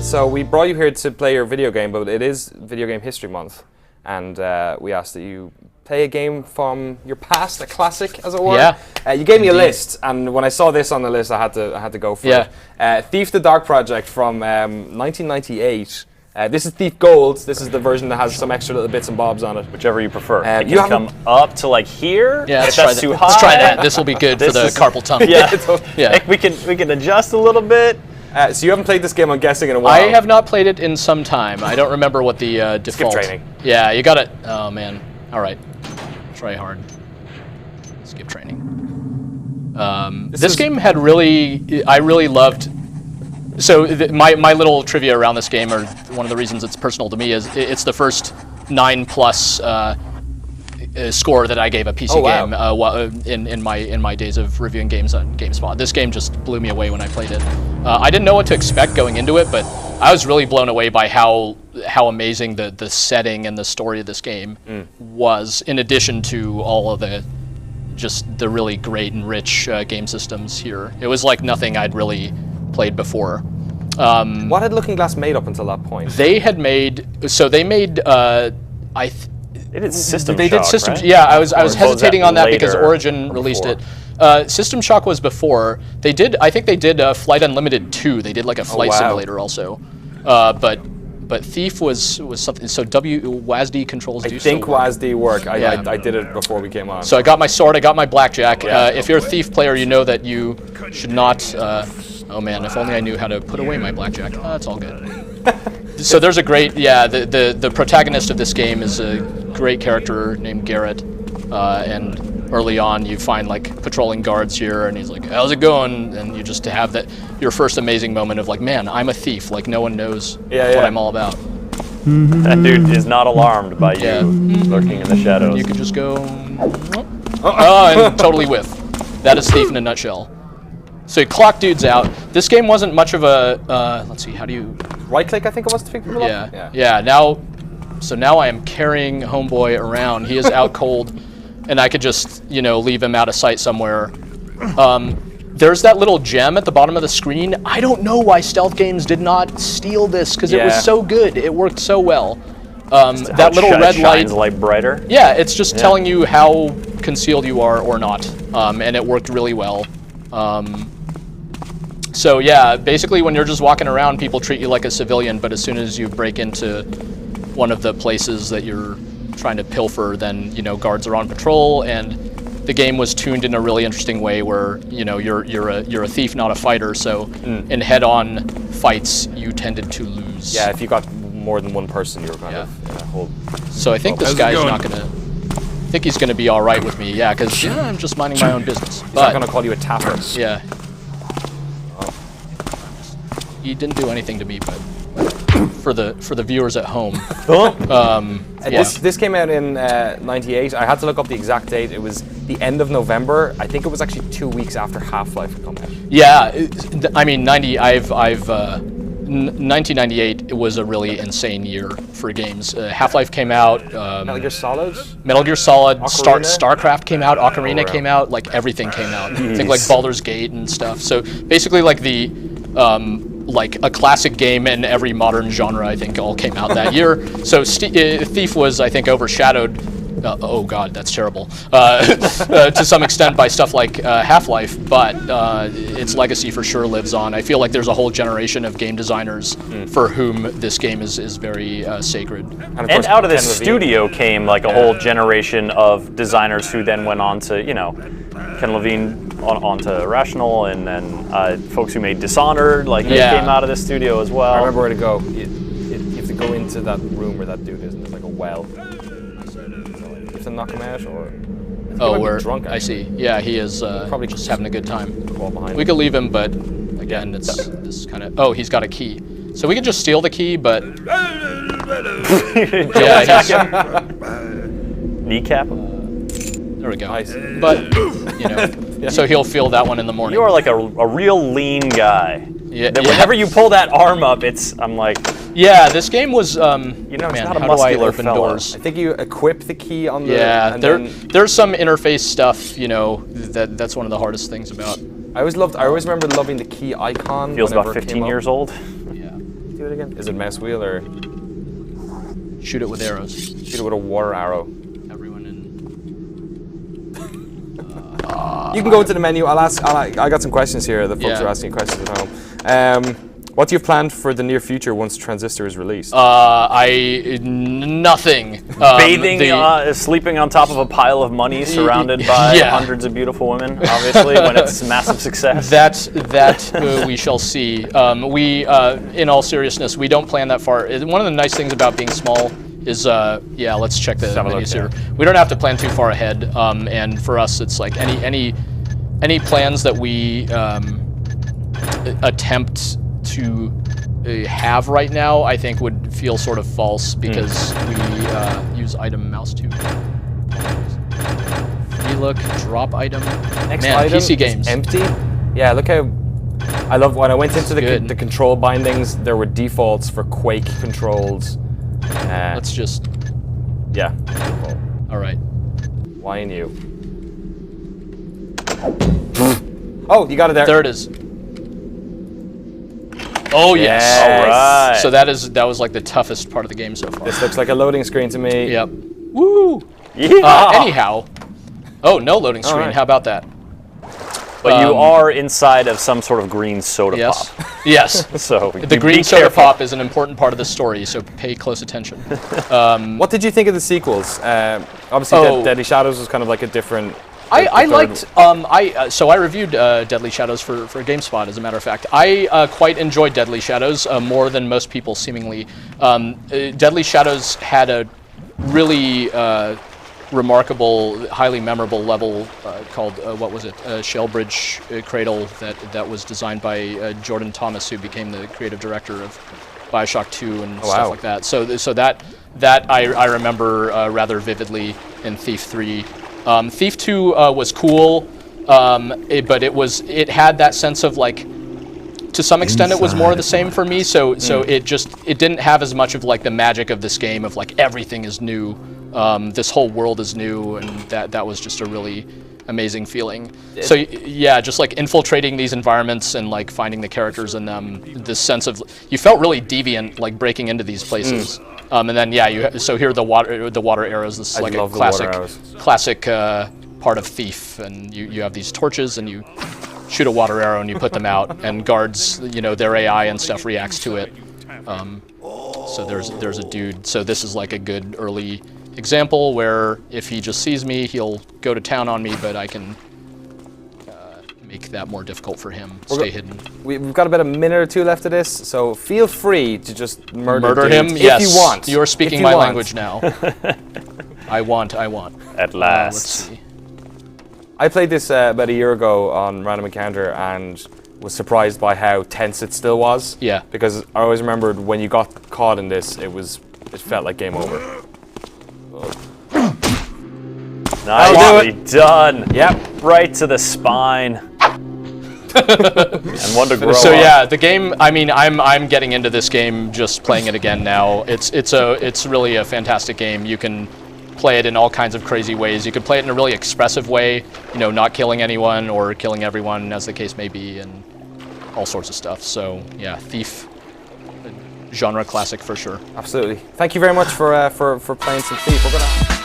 So we brought you here to play your video game, but it is Video Game History Month, and we asked that you play a game from your past, a classic, as it were. Yeah. You gave me a list, and when I saw this on the list, I had to go for it. Thief: The Dark Project from 1998. This is Thief Gold. This is the version that has some extra little bits and bobs on it. Whichever you prefer. You you can come up to like here. Yeah, if that's too high. Let's try that. This will be good for the carpal tunnel. Yeah. Like we can adjust a little bit. So you haven't played this game, I'm guessing, in a while. I have not played it in some time. I don't remember what the default. Skip training. Yeah, you got it. Oh man. All right. Try hard. Skip training. This game had really, I really loved. So my little trivia around this game, or one of the reasons it's personal to me, is it's the first 9+ score that I gave a PC game in my days of reviewing games on GameSpot. This game just blew me away when I played it. I didn't know what to expect going into it, but I was really blown away by how amazing the setting and the story of this game was, in addition to all of the really great and rich game systems here. It was like nothing I'd really played before. What had Looking Glass made up until that point? They had made, they did System Shock, did System, right? Yeah, I was hesitating on that because later Origin released it. System Shock was before. I think they did Flight Unlimited 2. They did like a flight simulator also. But Thief was something. So WASD controls do. I think WASD work. Yeah. I did it before we came on. So I got my sword. I got my blackjack. If you're a Thief player, you know that you should not. Oh man, if only I knew how to put away my blackjack. It's all good. So there's a great, the protagonist of this game is a great character named Garrett, and early on you find like patrolling guards here, and he's like, "How's it going?" And you just have your first amazing moment of like, "Man, I'm a thief. Like no one knows what I'm all about." That dude is not alarmed by you lurking in the shadows. You could just go, and totally whiff. That is Thief in a nutshell. So you clock dudes out. This game wasn't much of a, let's see, how do you... Right click, I think it was to pick people up? Yeah, now I am carrying Homeboy around. He is out cold, and I could just, leave him out of sight somewhere. There's that little gem at the bottom of the screen. I don't know why Stealth Games did not steal this, because it was so good. It worked so well. That little red shines light brighter. Yeah, it's just telling you how concealed you are or not, and it worked really well. So yeah, basically when you're just walking around, people treat you like a civilian, but as soon as you break into one of the places that you're trying to pilfer, then guards are on patrol, and the game was tuned in a really interesting way where you're a thief, not a fighter. So in head-on fights, you tended to lose. Yeah, if you got more than one person, you were kind of in a whole. So I think this guy's not gonna. I think he's gonna be all right with me. Yeah, because I'm just minding my own business. He's not gonna call you a tapper. Yeah. He didn't do anything to me, but for the viewers at home. This came out in '98. I had to look up the exact date. It was the end of November. I think it was actually 2 weeks after Half-Life had come out. Yeah, I mean 1998. It was a really insane year for games. Half-Life came out. Metal Gear Solid. StarCraft came out. Ocarina came out. Like everything came out. Think like Baldur's Gate and stuff. So basically, like the like a classic game in every modern genre, I think, all came out that year. So Thief was, I think, overshadowed. Oh God, that's terrible. To some extent by stuff like Half-Life, but its legacy for sure lives on. I feel like there's a whole generation of game designers for whom this game is very sacred. And out of this studio came like a whole generation of designers who then went on to, Ken Levine onto Irrational, and then folks who made Dishonored, like they came out of this studio as well. I remember where to go. You have to go into that room where that dude is, and there's like a well. To knock him out, or we're drunk. I see. Yeah, he is probably just having a good time. We could leave him, but again, it's this kind of. Oh, he's got a key, so we could just steal the key, but kneecap. There we go. Nice. But so he'll feel that one in the morning. You are like a real lean guy. Yeah. Whenever you pull that arm up, I'm like. Yeah, this game was. It's not a muscular fella. Doors? I think you equip the key on the. Yeah, there's some interface stuff. That's one of the hardest things about. I always remember loving the key icon. Feels about 15 years old. Yeah. do it again? Is it mouse wheel or Shoot it with arrows. shoot it with a water arrow? Everyone in. You can go into the menu. I got some questions here. The folks Yeah. are asking questions at home. What do you have planned for the near future once Transistor is released? Nothing. Bathing, sleeping on top of a pile of money, surrounded by Yeah. hundreds of beautiful women. Obviously, when it's massive success. That we shall see. In all seriousness, we don't plan that far. One of the nice things about being small is, let's check the menus here. We don't have to plan too far ahead, and for us, it's like any plans that we attempt to have right now, I think would feel sort of false because we use item mouse to relook, drop item. Next Man, item PC games. is empty. Yeah, look how. I love when I went into good. the control bindings. There were defaults for Quake controls. Let's just. Yeah. All right. Why in you? Oh, you got it there. There it is. Oh yes. Yes. All right. So that was like the toughest part of the game so far. This looks like a loading screen to me. Yep. Woo. Yeah. Anyhow. Oh, no loading screen. right. How about that? But you are inside of some sort of green soda Yes. pop. Yes. So The green soda pop is an important part of the story, so pay close attention. What did you think of the sequels? Obviously, Oh. Deadly Shadows was kind of like a different. I liked. So I reviewed Deadly Shadows for GameSpot. As a matter of fact, I quite enjoyed Deadly Shadows more than most people seemingly. Deadly Shadows had a really remarkable, highly memorable level called what was it? Shellbridge Cradle that was designed by Jordan Thomas, who became the creative director of BioShock 2 and stuff wow. like that. So that I remember rather vividly in Thief 3. Thief 2 was cool, but it had that sense of like, to some extent, it was more of the same for me. So it didn't have as much of like the magic of this game of like everything is new, this whole world is new, and that was just a really amazing feeling. So yeah, just like infiltrating these environments and like finding the characters in them, this sense of you felt really deviant like breaking into these places. And then so here are the water arrows. This is like a love the water classic part of Thief, and you have these torches and you shoot a water arrow and you put them out, and guards, their AI and stuff reacts to it. So there's a dude. So this is like a good early example where if he just sees me, he'll go to town on me, but I can make that more difficult for him. Stay hidden. We've got about a minute or two left of this, so feel free to just murder him. dudes Yes, if you want. You're speaking my language now. I want. At Let's last. see. I played this about a year ago on Random Encounter and was surprised by how tense it still was. Yeah. Because I always remembered when you got caught in this, it felt like game over. Nicely done. Yep. Right to the spine. And one to grow So up. yeah, the game. I mean, I'm getting into this game just playing it again now. It's really a fantastic game. You can play it in all kinds of crazy ways. You could play it in a really expressive way, not killing anyone or killing everyone, as the case may be, and all sorts of stuff. So yeah, Thief, genre classic for sure. Absolutely. Thank you very much for playing some Thief. We're gonna.